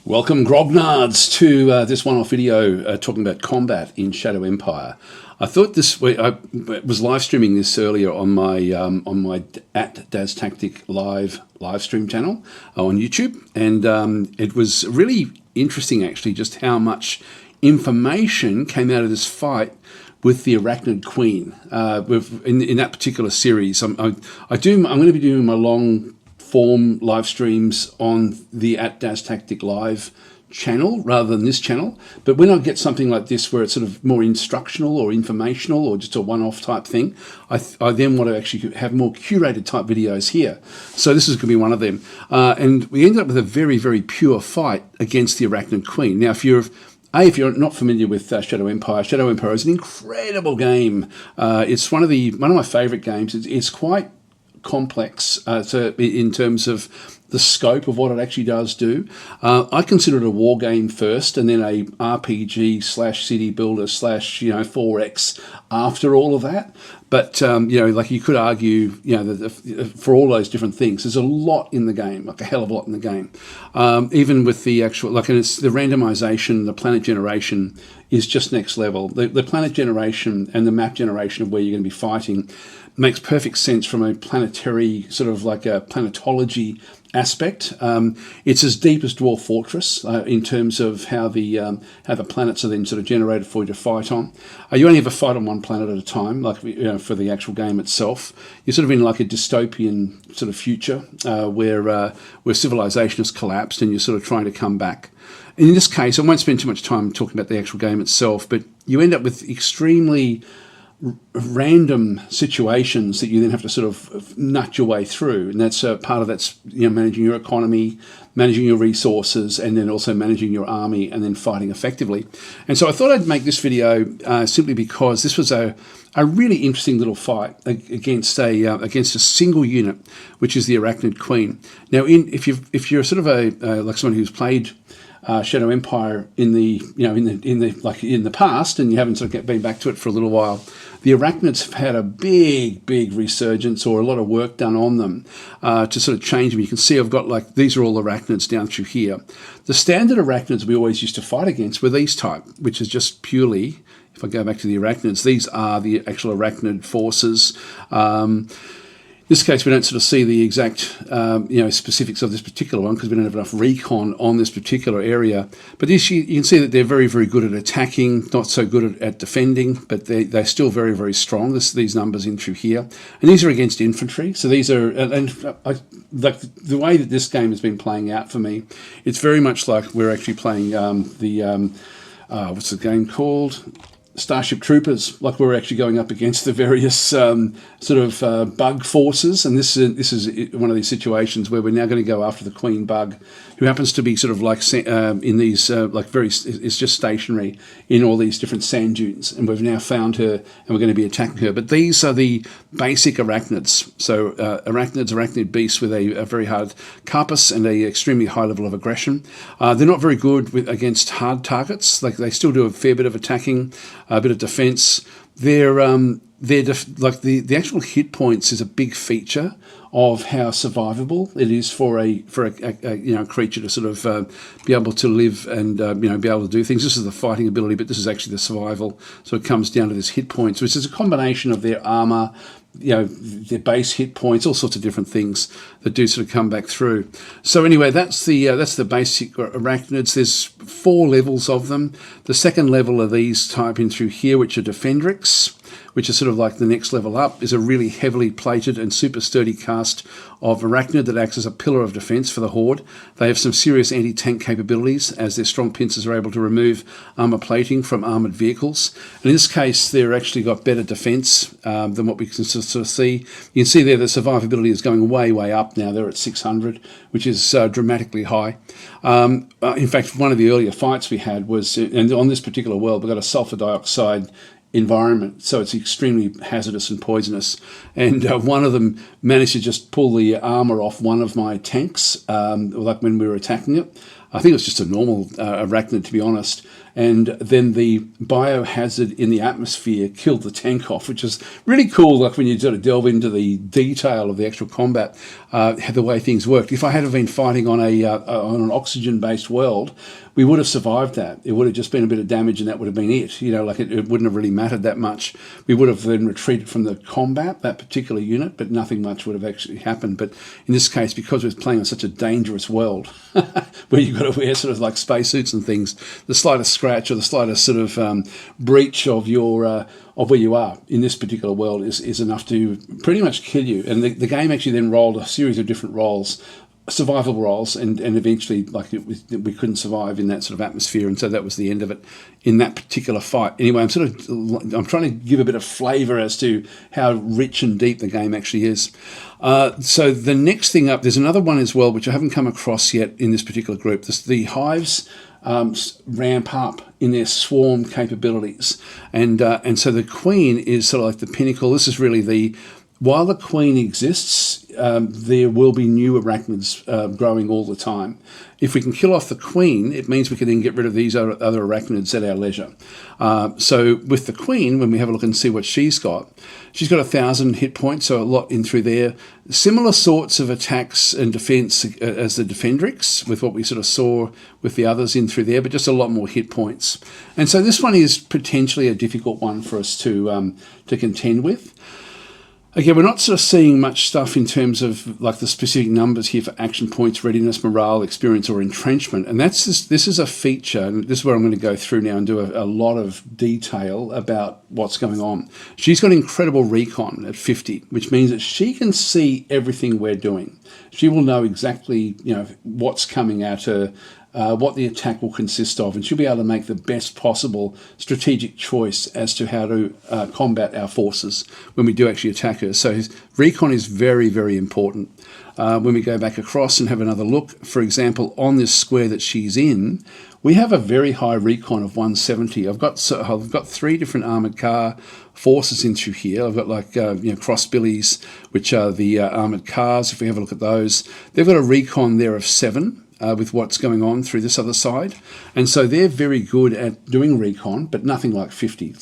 Welcome, grognards, to this one-off video talking about combat in Shadow Empire. I thought I was live streaming this earlier on my at DasTactic live stream channel on YouTube, and it was really interesting actually just how much information came out of this fight with the Arachnid Queen. In that particular series, I'm going to be doing my long form live streams on the at DasTactic live channel rather than this channel. But when I get something like this where it's sort of more instructional or informational or just a one-off type thing, I then want to actually have more curated type videos here. So this is going to be one of them. And we ended up with a very, very pure fight against the Arachnid Queen. Now, if you're not familiar with Shadow Empire is an incredible game. It's one of my favorite games. It's quite complex in terms of the scope of what it actually does do. I consider it a war game first, and then a RPG / city builder / 4X after all of that. But like you could argue, that for all those different things, there's a lot in the game, like a hell of a lot in the game. Even with the actual, and it's the randomization, the planet generation is just next level. The planet generation and the map generation of where you're going to be fighting makes perfect sense from a planetary sort of like a planetology aspect. It's as deep as Dwarf Fortress in terms of how the planets are then sort of generated for you to fight on. You only ever fight on one planet at a time, like for the actual game itself. You're sort of in like a dystopian sort of future where civilization has collapsed and you're sort of trying to come back. In this case, I won't spend too much time talking about the actual game itself, but you end up with extremely random situations that you then have to sort of nut your way through, and that's part of that's managing your economy, managing your resources, and then also managing your army and then fighting effectively. And so I thought I'd make this video simply because this was a really interesting little fight against a single unit, which is the Arachnid Queen. Now, if you're sort of like someone who's played Shadow Empire in the past, and you haven't sort of been back to it for a little while, the Arachnids have had a big resurgence, or a lot of work done on them to sort of change them. You can see I've got these are all Arachnids down through here. The standard Arachnids we always used to fight against were these type, which is just purely, if I go back to the Arachnids, these are the actual Arachnid forces. In this case, we don't sort of see the exact specifics of this particular one because we don't have enough recon on this particular area. But you can see that they're very, very good at attacking, not so good at defending, but they're still very, very strong. These numbers in through here. And these are against infantry. So these are, the way that this game has been playing out for me, it's very much like we're actually playing what's the game called? Starship Troopers, like we're actually going up against the various bug forces, and this is one of these situations where we're now going to go after the Queen Bug, who happens to be sort of like in these it's just stationary in all these different sand dunes, and we've now found her and we're going to be attacking her. But these are the basic Arachnids, so arachnid beasts with a very hard carapace and a extremely high level of aggression. They're not very good against hard targets. Like they still do a fair bit of attacking, a bit of defense. The actual hit points is a big feature of how survivable it is for a creature to sort of be able to live and be able to do things. This is the fighting ability, but this is actually the survival. So it comes down to this hit points, which is a combination of their armor, their base hit points, all sorts of different things that do sort of come back through. So anyway, that's the basic Arachnids. There's 4 levels of them. The second level of these type in through here, which are Defendrix, which is sort of like the next level up, is a really heavily plated and super sturdy cast of Arachnid that acts as a pillar of defense for the Horde. They have some serious anti-tank capabilities, as their strong pincers are able to remove armor plating from armored vehicles. And in this case, they're actually got better defense than what we can sort of see. You can see there the survivability is going way up now. They're at 600, which is dramatically high. In fact, one of the earlier fights we had was, and on this particular world, we've got a sulfur dioxide environment, so it's extremely hazardous and poisonous. And one of them managed to just pull the armor off one of my tanks, like when we were attacking it. I think it was just a normal arachnid, to be honest. And then the biohazard in the atmosphere killed the tank off, which is really cool. Like when you sort of delve into the detail of the actual combat, the way things worked. If I had been fighting on an oxygen-based world, we would have survived that. It would have just been a bit of damage, and that would have been it. You know, like it wouldn't have really mattered that much. We would have then retreated from the combat, that particular unit, but nothing much would have actually happened. But in this case, because we're playing on such a dangerous world, where you've got to wear sort of like spacesuits and things, the slightest scratch or the slightest sort of breach of your of where you are in this particular world is enough to pretty much kill you. And the game actually then rolled a series of different roles, survival roles, and eventually we couldn't survive in that sort of atmosphere, and so that was the end of it in that particular fight. Anyway, I'm trying to give a bit of flavour as to how rich and deep the game actually is. So the next thing up, there's another one as well which I haven't come across yet in this particular group. The hives ramp up in their swarm capabilities, and so the queen is sort of like the pinnacle. This is really while the queen exists, there will be new arachnids growing all the time. If we can kill off the queen, it means we can then get rid of these other arachnids at our leisure. So with the queen, when we have a look and see what she's got 1,000 hit points, so a lot in through there. Similar sorts of attacks and defense as the Defendrix, with what we sort of saw with the others in through there, but just a lot more hit points. And so this one is potentially a difficult one for us to contend with. Again, we're not sort of seeing much stuff in terms of like the specific numbers here for action points, readiness, morale, experience, or entrenchment. And this is a feature, and this is where I'm going to go through now and do a lot of detail about what's going on. She's got incredible recon at 50, which means that she can see everything we're doing. She will know exactly, what's coming at her, what the attack will consist of, and she'll be able to make the best possible strategic choice as to how to combat our forces when we do actually attack her. So his recon is very, very important. When we go back across and have another look, for example, on this square that she's in, we have a very high recon of 170. I've got 3 different armoured car forces in through here. I've got crossbillies, which are the armoured cars. If we have a look at those, they've got a recon there of 7. With what's going on through this other side. And so they're very good at doing recon, but nothing like 50.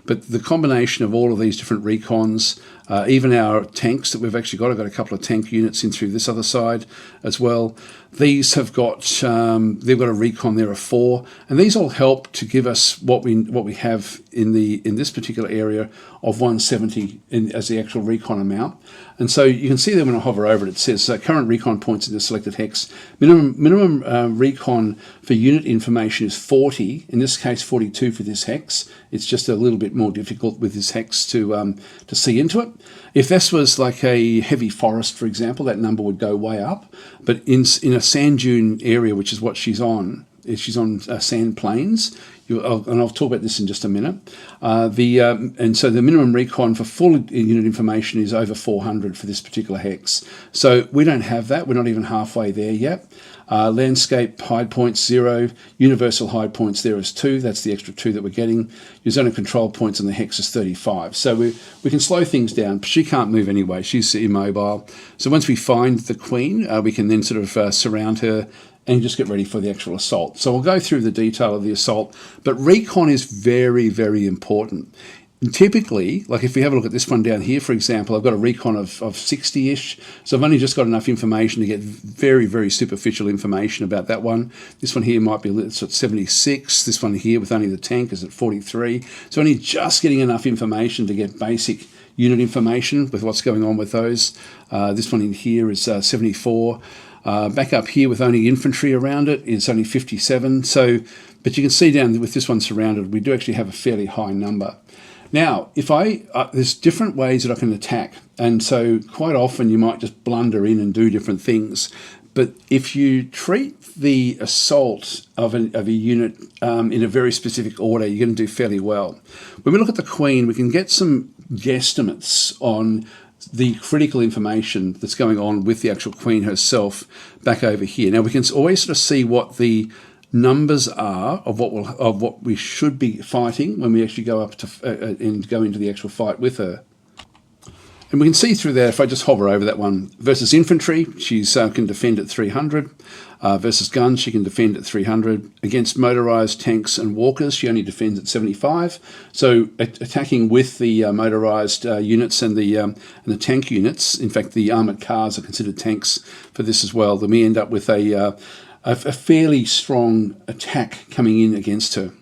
But the combination of all of these different recons, even our tanks that we've actually got, I've got a couple of tank units in through this other side as well. These have got, they've got a recon there of 4, and these all help to give us what we have in this particular area of 170 as the actual recon amount. And so you can see that when I hover over it, it says current recon points in the selected hex. Minimum recon for unit information is 40. In this case, 42 for this hex. It's just a little bit more difficult with this hex to see into it. If this was like a heavy forest, for example, that number would go way up. But in a sand dune area, which is what she's on sand plains, and I'll talk about this in just a minute. And so the minimum recon for full unit information is over 400 for this particular hex. So we don't have that. We're not even halfway there yet. Landscape hide points 0, universal hide points there is 2. That's the extra 2 that we're getting. Your zone of control points on the hex is 35. So we can slow things down. She can't move anyway. She's immobile. So once we find the queen, we can then sort of surround her and just get ready for the actual assault. So we'll go through the detail of the assault, but recon is very, very important. And typically, like if we have a look at this one down here, for example, I've got a recon of 60-ish, so I've only just got enough information to get very, very superficial information about that one. This one here might be at 76, this one here with only the tank is at 43, so only just getting enough information to get basic unit information with what's going on with those. This one in here is 74. Back up here with only infantry around it is only 57. So, but you can see down with this one surrounded, we do actually have a fairly high number. Now, if there's different ways that I can attack, and so quite often you might just blunder in and do different things. But if you treat the assault of a unit in a very specific order, you're going to do fairly well. When we look at the Queen, we can get some guesstimates on the critical information that's going on with the actual Queen herself back over here. Now we can always sort of see what the numbers are of what we should be fighting when we actually go up to and go into the actual fight with her. And we can see through there, if I just hover over that one, versus infantry, she's can defend at 300. Versus guns, she can defend at 300. Against motorised tanks and walkers, she only defends at 75. So attacking with the motorised units and the tank units, in fact, the armoured cars are considered tanks for this as well, then we end up with a fairly strong attack coming in against her.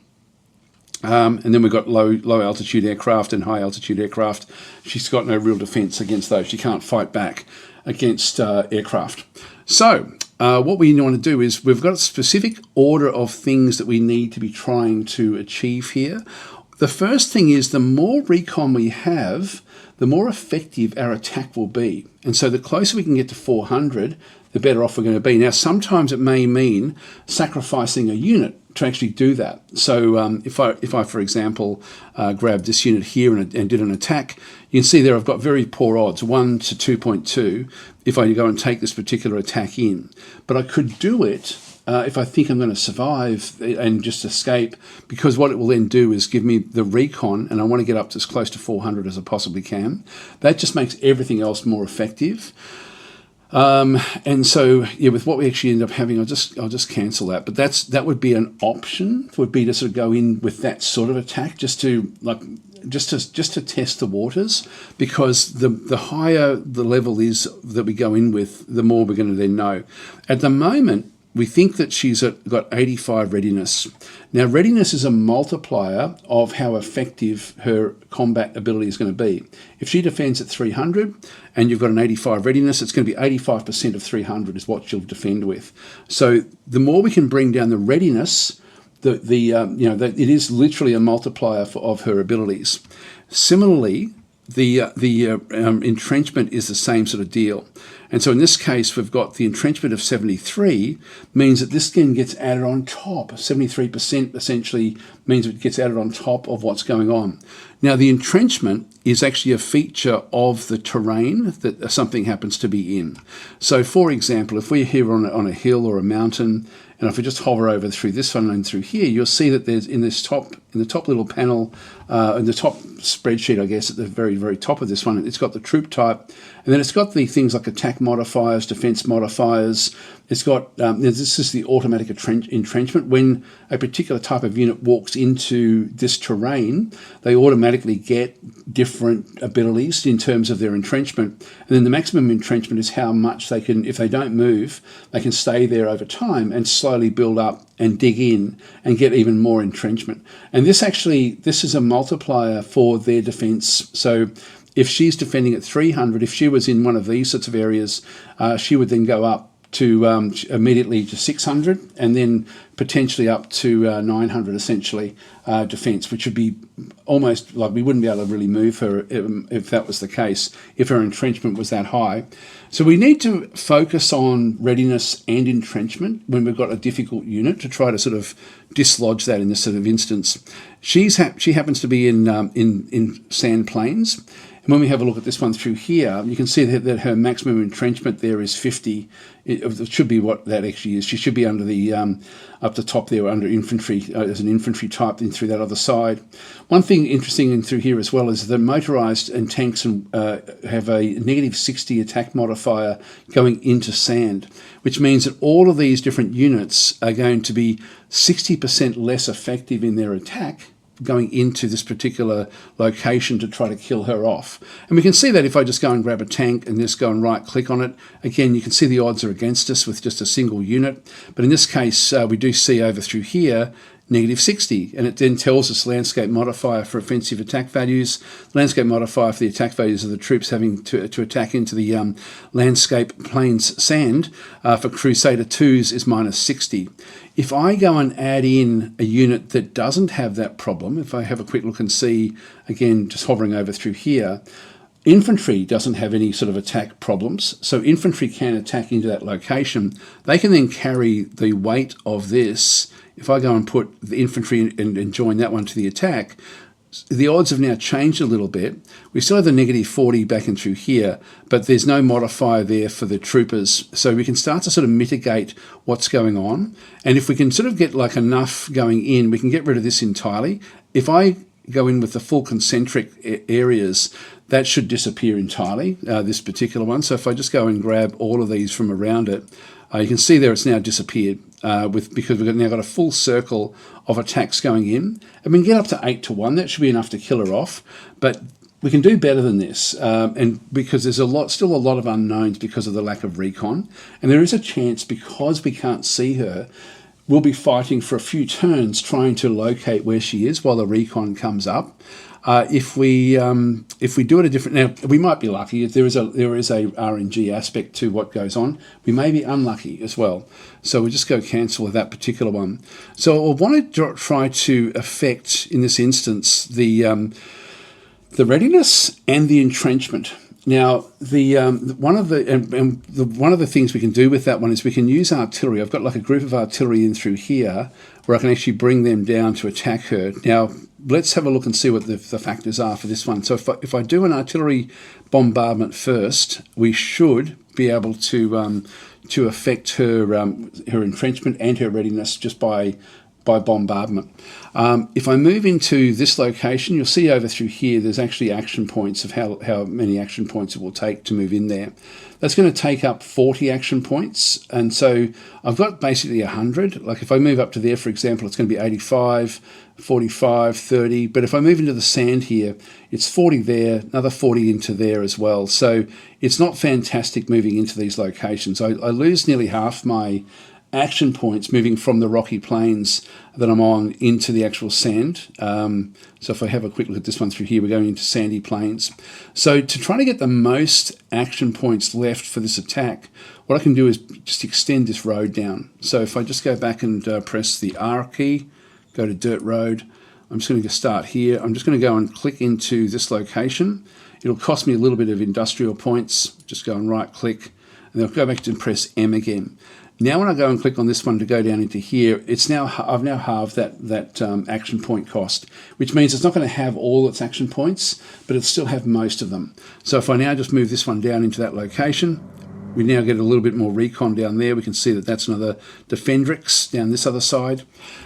And then we've got low altitude aircraft and high altitude aircraft. She's got no real defence against those. She can't fight back against aircraft. So what we want to do is we've got a specific order of things that we need to be trying to achieve here. The first thing is the more recon we have, the more effective our attack will be. And so the closer we can get to 400, the better off we're going to be. Now, sometimes it may mean sacrificing a unit to actually do that. So if I, for example, grabbed this unit here and did an attack, you can see there I've got very poor odds, 1 to 2.2, if I go and take this particular attack in. But I could do it if I think I'm going to survive and just escape, because what it will then do is give me the recon, and I want to get up to as close to 400 as I possibly can. That just makes everything else more effective. And so, yeah, with what we actually end up having, I'll just cancel that. But that would be an option. Would be to sort of go in with that sort of attack, just to test the waters, because the higher the level is that we go in with, the more we're going to then know. At the moment, we think that she's got 85 readiness. Now, readiness is a multiplier of how effective her combat ability is going to be. If she defends at 300 and you've got an 85 readiness, it's going to be 85% of 300 is what she'll defend with. So the more we can bring down the readiness, it is literally a multiplier of her abilities. Similarly, the entrenchment is the same sort of deal. And so in this case, we've got the entrenchment of 73, means that this again gets added on top. 73% essentially means it gets added on top of what's going on. Now, the entrenchment is actually a feature of the terrain that something happens to be in. So, for example, if we're here on a hill or a mountain, and if we just hover over through this one and through here, you'll see that there's in the top little panel, in the top spreadsheet, I guess, at the very, very top of this one, it's got the troop type, and then it's got the things like attack modifiers, defense modifiers. It's got, this is the automatic entrenchment. When a particular type of unit walks into this terrain, they automatically get different abilities in terms of their entrenchment. And then the maximum entrenchment is how much they can, if they don't move, they can stay there over time and slowly build up and dig in and get even more entrenchment. And this is a multiplier for their defense. So if she's defending at 300, if she was in one of these sorts of areas, she would then go up to immediately to 600 and then potentially up to 900 essentially defense, which would be almost like we wouldn't be able to really move her if that was the case, if her entrenchment was that high. So we need to focus on readiness and entrenchment when we've got a difficult unit to try to sort of dislodge that in this sort of instance. She happens to be in sand plains. And when we have a look at this one through here, you can see that her maximum entrenchment there is 50. It should be what that actually is. She should be under the up the top there under infantry as an infantry type in through that other side. One thing interesting in through here as well is that motorised and tanks have a negative 60 attack modifier going into sand, which means that all of these different units are going to be 60% less effective in their attack going into this particular location to try to kill her off. And we can see that if I just go and grab a tank and just go and right click on it, again you can see the odds are against us with just a single unit. But in this case we do see over through here negative 60, and it then tells us landscape modifier for offensive attack values, landscape modifier for the attack values of the troops having to attack into the landscape plains sand for Crusader 2s is minus 60. If I go and add in a unit that doesn't have that problem, if I have a quick look and see, again just hovering over through here, infantry doesn't have any sort of attack problems, so infantry can attack into that location. They can then carry the weight of this. If I go and put the infantry and join that one to the attack, the odds have now changed a little bit. We still have the negative 40 back and through here, but there's no modifier there for the troopers. So we can start to sort of mitigate what's going on. And if we can sort of get like enough going in, we can get rid of this entirely. If I go in with the full concentric areas, that should disappear entirely, this particular one. So if I just go and grab all of these from around it, you can see there it's now disappeared because we've now got a full circle of attacks going in. And we can get up to 8 to 1. That should be enough to kill her off. But we can do better than this, and because there's still a lot of unknowns because of the lack of recon. And there is a chance, because we can't see her, we'll be fighting for a few turns trying to locate where she is while the recon comes up. If we do it a different, now we might be lucky. There is a RNG aspect to what goes on. We may be unlucky as well. So we'll just go cancel with that particular one. So I want to try to affect, in this instance, the readiness and the entrenchment. Now, one of the things we can do with that one is we can use artillery. I've got like a group of artillery in through here where I can actually bring them down to attack her. Now, let's have a look and see what the factors are for this one. So if I do an artillery bombardment first, we should be able to affect her entrenchment and her readiness just by bombardment. If I move into this location, you'll see over through here there's actually action points of how many action points it will take to move in there. That's going to take up 40 action points, and so I've got basically 100. Like if I move up to there, for example, it's going to be 85, 45, 30, but if I move into the sand here, it's 40 there, another 40 into there as well. So it's not fantastic moving into these locations. I lose nearly half my action points moving from the rocky plains that I'm on into the actual sand. So if I have a quick look at this one through here, we're going into sandy plains. So to try to get the most action points left for this attack, what I can do is just extend this road down. So if I just go back and press the R key, go to dirt road, I'm just going to start here. I'm just going to go and click into this location. It'll cost me a little bit of industrial points. Just go and right click, and then I'll go back and press M again. Now when I go and click on this one to go down into here, I've now halved that action point cost, which means it's not going to have all its action points, but it'll still have most of them. So if I now just move this one down into that location, we now get a little bit more recon down there. We can see that that's another Defendrix down this other side.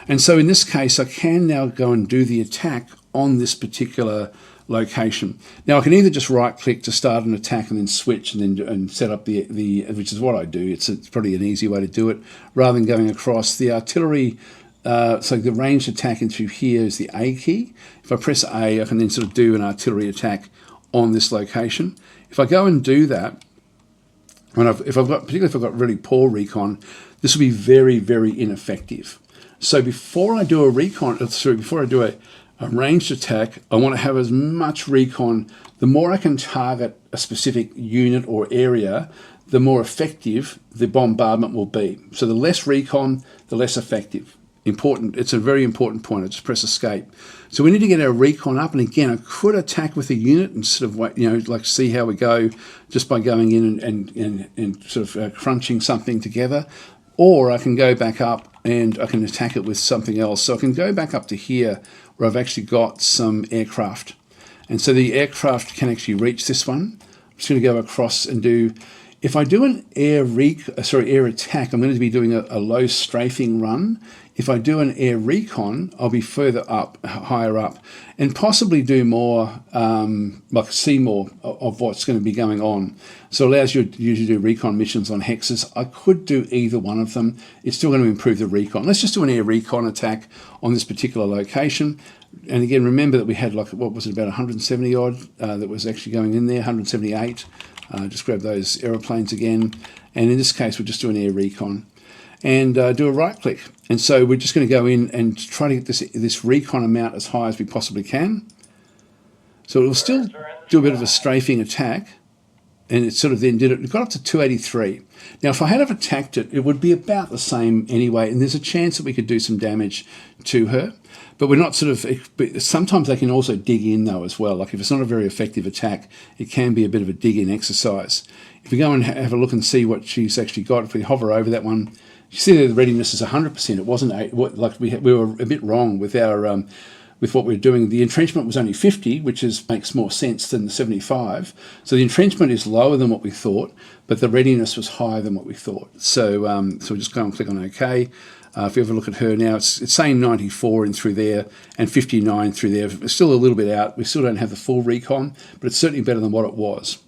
And so in this case, I can now go and do the attack on this particular location. Now I can either just right click to start an attack and then switch and set up the which is what I do. It's probably an easy way to do it rather than going across the artillery. So the ranged attack in through here is the A key. If I press A, I can then sort of do an artillery attack on this location. If I go and do that, particularly if I've got really poor recon, this will be very, very ineffective. So before I do a ranged attack, I want to have as much recon. The more I can target a specific unit or area, the more effective the bombardment will be. So the less recon, the less effective. Important. It's a very important point. I just press escape. So we need to get our recon up. And again, I could attack with a unit and sort of like see how we go just by going in and sort of crunching something together. Or I can go back up and I can attack it with something else. So I can go back up to here where I've actually got some aircraft. And so the aircraft can actually reach this one. I'm just going to go across and do, if I do an air attack, I'm going to be doing a low strafing run. If I do an air recon, I'll be further up, higher up, and possibly do more, like see more of what's going to be going on. So it allows you to usually do recon missions on hexes. I could do either one of them. It's still going to improve the recon. Let's just do an air recon attack on this particular location. And again, remember that we had like, what was it, about 170 odd that was actually going in there, 178. Just grab those aeroplanes again. And in this case, we're just doing air recon. And do a right click. And so we're just going to go in and try to get this recon amount as high as we possibly can. So it will still do a bit of a strafing attack. And it sort of then it got up to 283. Now, if I had attacked it, it would be about the same anyway. And there's a chance that we could do some damage to her. But we're not sometimes they can also dig in though as well. Like if it's not a very effective attack, it can be a bit of a dig in exercise. If we go and have a look and see what she's actually got, if we hover over that one, you see that the readiness is 100%. It wasn't like we were a bit wrong with our with what we were doing. The entrenchment was only 50, which makes more sense than the 75. So the entrenchment is lower than what we thought, but the readiness was higher than what we thought. So so we'll just go and click on OK. If you ever look at her now, it's saying 94 in through there and 59 through there. It's still a little bit out. We still don't have the full recon, but it's certainly better than what it was.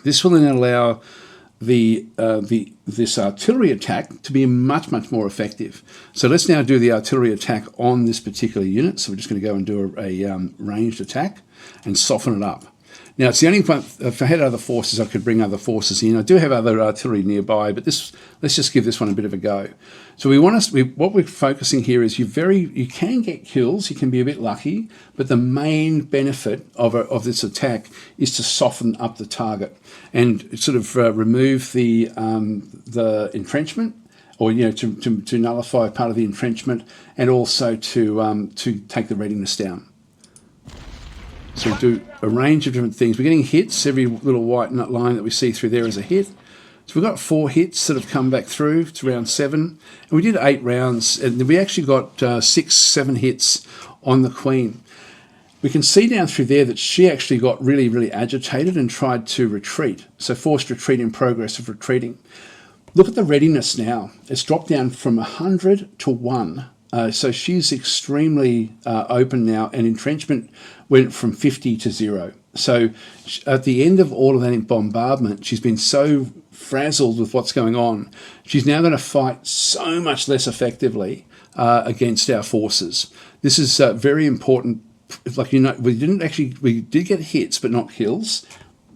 This will then allow this artillery attack to be much more effective. So let's now do the artillery attack on this particular unit. So we're just going to go and do a ranged attack and soften it up. Now, it's the only one, if I had other forces, I could bring other forces in. I do have other artillery nearby, but let's just give this one a bit of a go. So what we're focusing here is you can get kills, you can be a bit lucky, but the main benefit of this attack is to soften up the target and sort of remove the entrenchment, or to nullify part of the entrenchment, and also to take the readiness down. So we do a range of different things. We're getting hits. Every little white nut line that we see through there is a hit. So we've got 4 hits that have come back through. It's round 7. And we did 8 rounds. And we actually got 6, 7 hits on the Queen. We can see down through there that she actually got really agitated and tried to retreat. So forced retreat in progress of retreating. Look at the readiness now. It's dropped down from 100 to 1. So she's extremely open now, and entrenchment went from 50 to 0. So at the end of all of that bombardment, she's been so frazzled with what's going on, she's now going to fight so much less effectively against our forces. This is very important. Like, we did get hits, but not kills.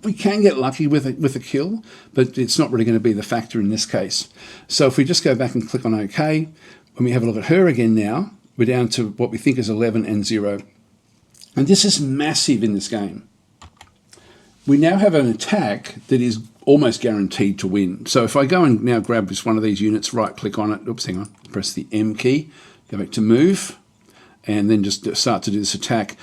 We can get lucky with a kill, but it's not really going to be the factor in this case. So if we just go back and click on OK, when we have a look at her again now, we're down to what we think is 11 and 0. And this is massive in this game. We now have an attack that is almost guaranteed to win. So if I go and now grab just one of these units, right click on it, oops, hang on, press the M key, go back to move, and then just start to do this attack.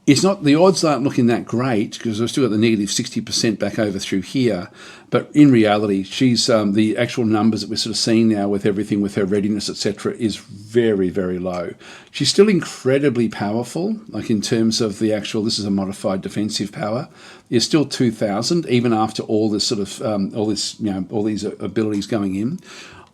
It's not, the odds aren't looking that great because I've still got the negative 60% back over through here. But in reality, she's the actual numbers that we're sort of seeing now with everything, with her readiness, etc., is very low. She's still incredibly powerful, like in terms of the actual, this is a modified defensive power. It's still 2,000 even after all this sort of all these abilities going in.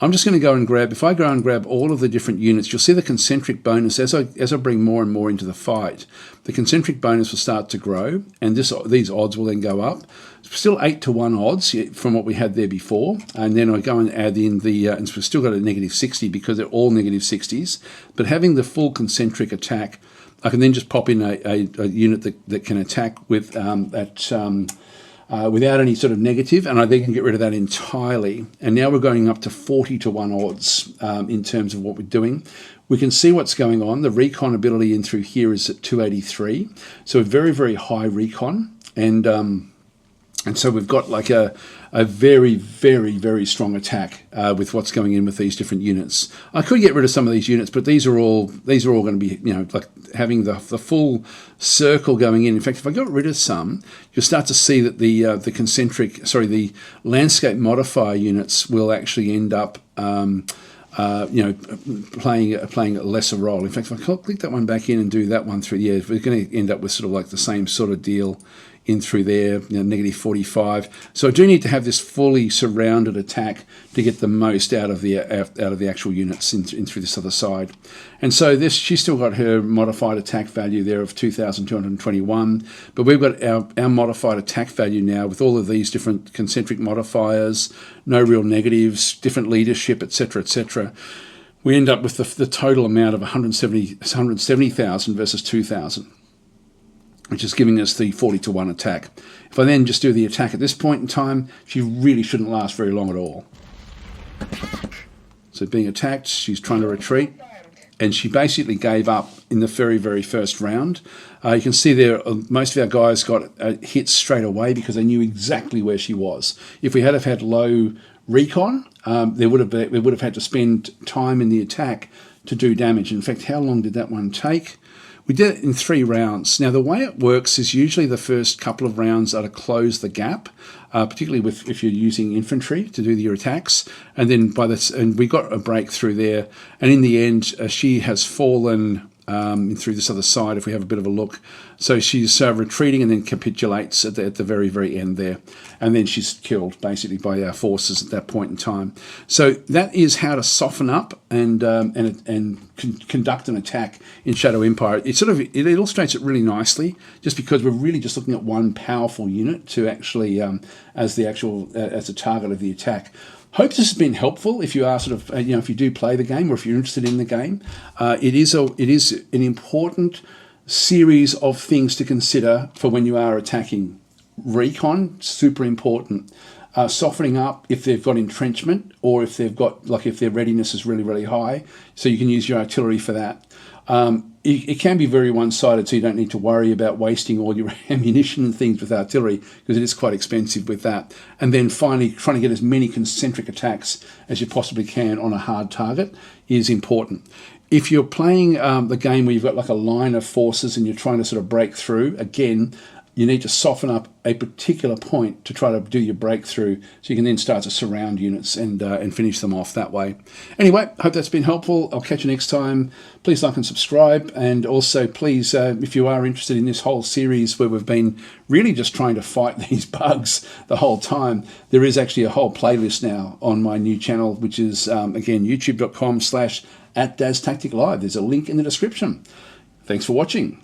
I'm just going to go and grab, if I go and grab all of the different units, you'll see the concentric bonus as I bring more and more into the fight. The concentric bonus will start to grow, and these odds will then go up. Still 8 to 1 odds from what we had there before, and then I go and add in the, and we've still got a negative 60 because they're all negative 60s. But having the full concentric attack, I can then just pop in a unit that can attack with without any sort of negative, and I then can get rid of that entirely. And now we're going up to 40 to 1 odds in terms of what we're doing. We can see what's going on. The recon ability in through here is at 283, so a very high recon, and so we've got like a very strong attack with what's going in with these different units. I could get rid of some of these units, but these are all going to be, like having the full circle going in. In fact, if I got rid of some, you'll start to see that the landscape modifier units will actually end up playing a lesser role. In fact, if I click that one back in and do that one through, we're going to end up with sort of like the same sort of deal in through there, negative 45. So I do need to have this fully surrounded attack to get the most out of the actual units in through this other side. And so she's still got her modified attack value there of 2,221, but we've got our modified attack value now with all of these different concentric modifiers, no real negatives, different leadership, etc. We end up with the total amount of 170,000 versus 2,000. Which is giving us the 40 to 1 attack. If I then just do the attack at this point in time, she really shouldn't last very long at all. So being attacked, she's trying to retreat, and she basically gave up in the very first round. You can see there, most of our guys got hits straight away because they knew exactly where she was. If we had had low recon, we would have had to spend time in the attack to do damage. In fact, how long did that one take? We did it in 3 rounds. Now, the way it works is usually the first couple of rounds are to close the gap, particularly if you're using infantry to do your attacks. And then and we got a breakthrough there. And in the end, she has fallen through this other side if we have a bit of a look. So she's retreating and then capitulates at the very, very end there. And then she's killed basically by our forces at that point in time. So that is how to soften up and conduct an attack in Shadow Empire. It illustrates it really nicely, just because we're really just looking at one powerful unit to actually as a target of the attack. Hope this has been helpful. If you are if you do play the game, or if you're interested in the game, it is an important series of things to consider for when you are attacking. Recon, super important. Softening up if they've got entrenchment, or if they've got, if their readiness is really, really high, so you can use your artillery for that. It can be very one-sided, so you don't need to worry about wasting all your ammunition and things with artillery, because it is quite expensive with that. And then finally, trying to get as many concentric attacks as you possibly can on a hard target is important. If you're playing the game where you've got a line of forces and you're trying to sort of break through, again, you need to soften up a particular point to try to do your breakthrough, so you can then start to surround units and finish them off that way. Anyway, hope that's been helpful. I'll catch you next time. Please like and subscribe, and also please, if you are interested in this whole series where we've been really just trying to fight these bugs the whole time, there is actually a whole playlist now on my new channel, which is, again, youtube.com/@DasTactic Live. There's a link in the description. Thanks for watching.